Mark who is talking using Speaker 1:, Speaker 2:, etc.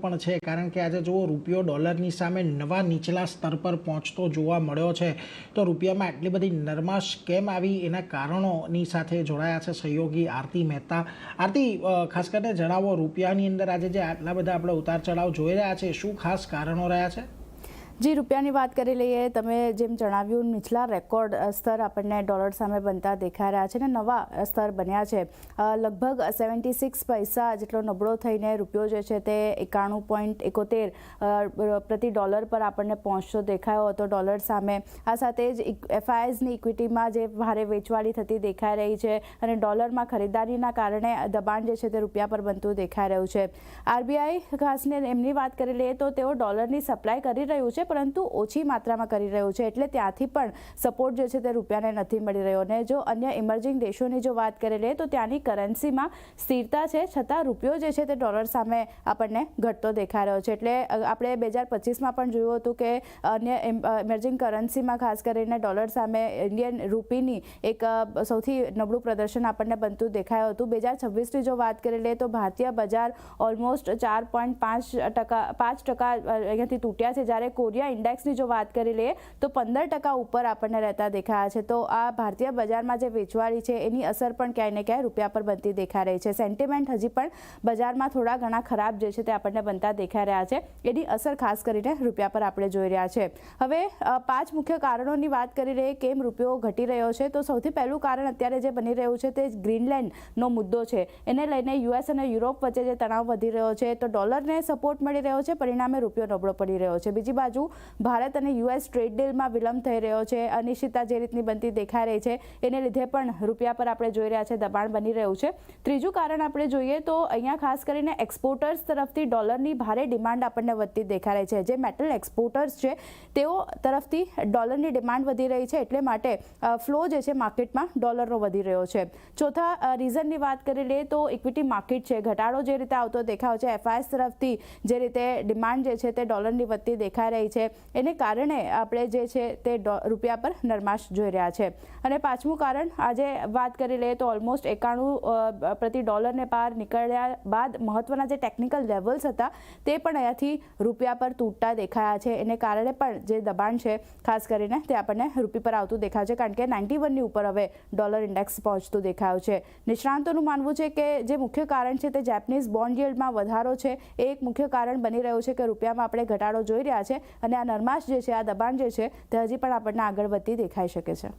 Speaker 1: પણ છે, કારણ કે આજે જુઓ રૂપિયો ડોલરની સામે નવા નીચલા સ્તર પર પહોંચતો જોવા મળ્યો છે. તો રૂપિયામાં આટલી બધી નરમાશ કેમ આવી, એના કારણોની સાથે જોડાયા છે સહયોગી આરતી મહેતા. આરતી, ખાસ કરીને જણાવો, રૂપિયાની અંદર આજે જે આટલા બધા આપણે ઉતાર ચઢાવ જોઈ રહ્યા છે, શું ખાસ કારણો રહ્યા છે?
Speaker 2: જી, રૂપિયાની વાત કરી લઈએ. તમે જેમ જણાવ્યું, નીચલા રેકોર્ડ સ્તર આપણને ડોલર સામે બનતા દેખાઈ રહ્યા છે ને નવા સ્તર બન્યા છે. લગભગ 76 પૈસા જેટલો નબળો થઈને રૂપિયો જે છે તે 91.71 પ્રતિ ડોલર પર આપણને પહોંચતો દેખાયો હતો ડોલર સામે. આ સાથે જ એફઆઈઆઈની ઇક્વિટીમાં જે ભારે વેચવાળી થતી દેખાઈ રહી છે અને ડોલરમાં ખરીદારીના કારણે દબાણ જે છે તે રૂપિયા પર બનતું દેખાઈ રહ્યું છે. આરબીઆઈ ખાસને એમની વાત કરી લઈએ તો તેઓ ડોલરની સપ્લાય કરી રહ્યું છે, પરંતુ ઓછી માત્રામાં કરી રહ્યું છે, એટલે ત્યાંથી પણ સપોર્ટ જે છે તે રૂપિયાને નથી મળી રહ્યો. અને જો અન્ય ઇમર્જિંગ દેશોની જો વાત કરી લઈએ તો ત્યાંની કરન્સીમાં સ્થિરતા છે, છતાં રૂપિયો જે છે તે ડોલર સામે આપણને ઘટતો દેખાઈ રહ્યો છે. એટલે આપણે 2025માં પણ જોયું હતું કે અન્ય ઇમર્જિંગ કરન્સીમાં ખાસ કરીને ડોલર સામે ઇન્ડિયન રૂપીની એક સૌથી નબળું પ્રદર્શન આપણને બનતું દેખાયું હતું. 2026ની જો વાત કરી લઈએ તો ભારતીય બજાર ઓલમોસ્ટ 4.5% અહીંયાથી તૂટ્યા છે, જ્યારે કોરિયા ઇન્ડેક્સની જો વાત કરી લઈએ તો 15% ઉપર આપણને રહેતા દેખાયા છે. તો આ ભારતીય બજારમાં જે વેચવાળી છે એની અસર પણ ક્યાંય ને ક્યાંય રૂપિયા પર બનતી દેખાઈ રહી છે. સેન્ટિમેન્ટ હજી પણ બજારમાં થોડા ઘણા ખરાબ જે છે તે આપણને બનતા દેખાઈ રહ્યા છે. એની અસર ખાસ કરીને રૂપિયા પર આપણે જોઈ રહ્યા છે. હવે 5 મુખ્ય કારણોની વાત કરી લઈએ કેમ રૂપિયો ઘટી રહ્યો છે. તો સૌથી પહેલું કારણ અત્યારે જે બની રહ્યું છે તે ગ્રીનલેન્ડનો મુદ્દો છે. એને લઈને યુએસ અને યુરોપ વચ્ચે જે તણાવ વધી રહ્યો છે તો ડોલરને સપોર્ટ મળી રહ્યો છે, પરિણામે રૂપિયો નબળો પડી રહ્યો છે. બીજી બાજુ ભારત અને યુએસ ટ્રેડ ડીલમાં વિલંબ થઈ રહ્યો છે, અનિશ્ચિતતા જે રીતની બનતી દેખાઈ રહી છે એને લીધે પણ રૂપિયા પર આપણે જોઈ રહ્યા છે દબાણ બની રહ્યું છે. ત્રીજું કારણ આપણે જોઈએ તો અહીંયા ખાસ કરીને એક્સપોર્ટર્સ તરફથી ડોલરની ભારે ડિમાન્ડ આપણને વધતી દેખાઈ રહી છે. જે મેટલ એક્સપોર્ટર્સ છે તેઓ તરફથી ડોલરની ડિમાન્ડ વધી રહી છે, એટલે માટે ફ્લો જે છે માર્કેટમાં ડોલરનો વધી રહ્યો છે. ચોથા રીઝનની વાત કરી લઈએ તો ઇક્વિટી માર્કેટ છે, ઘટાડો જે રીતે આવતો દેખાયો છે એફઆઈએસ તરફથી જે રીતે ડિમાન્ડ જે છે તે ડોલરની વધતી દેખાઈ રહી છે, એને કારણે આપણે જે છે તે રૂપિયા પર નરમાશ જોઈ રહ્યા છે. અને પાંચમું કારણ આજે વાત કરી લઈએ તો ઓલમોસ્ટ 91 પ્રતિ ડોલરને પાર નીકળ્યા બાદ મહત્વના જે ટેકનિકલ લેવલ્સ હતા તે પણ અહીંયાથી રૂપિયા પર તૂટતા દેખાયા છે. એને કારણે પણ જે દબાણ છે ખાસ કરીને તે આપણને રૂપિયા પર આવતું દેખાય છે, કારણ કે 91ની ઉપર હવે ડોલર ઇન્ડેક્સ પહોંચતું દેખાયું છે. નિષ્ણાંતોનું માનવું છે કે જે મુખ્ય કારણ છે તે જેપનીઝ બોન્ડ યીલ્ડમાં વધારો છે, એ એક મુખ્ય કારણ બની રહ્યું છે કે રૂપિયામાં આપણે ઘટાડો જોઈ રહ્યા છે અને આ નરમાશ જે છે, આ દબાણ જે છે તે હજી પણ આપણને આગળ વધતી દેખાઈ શકે છે.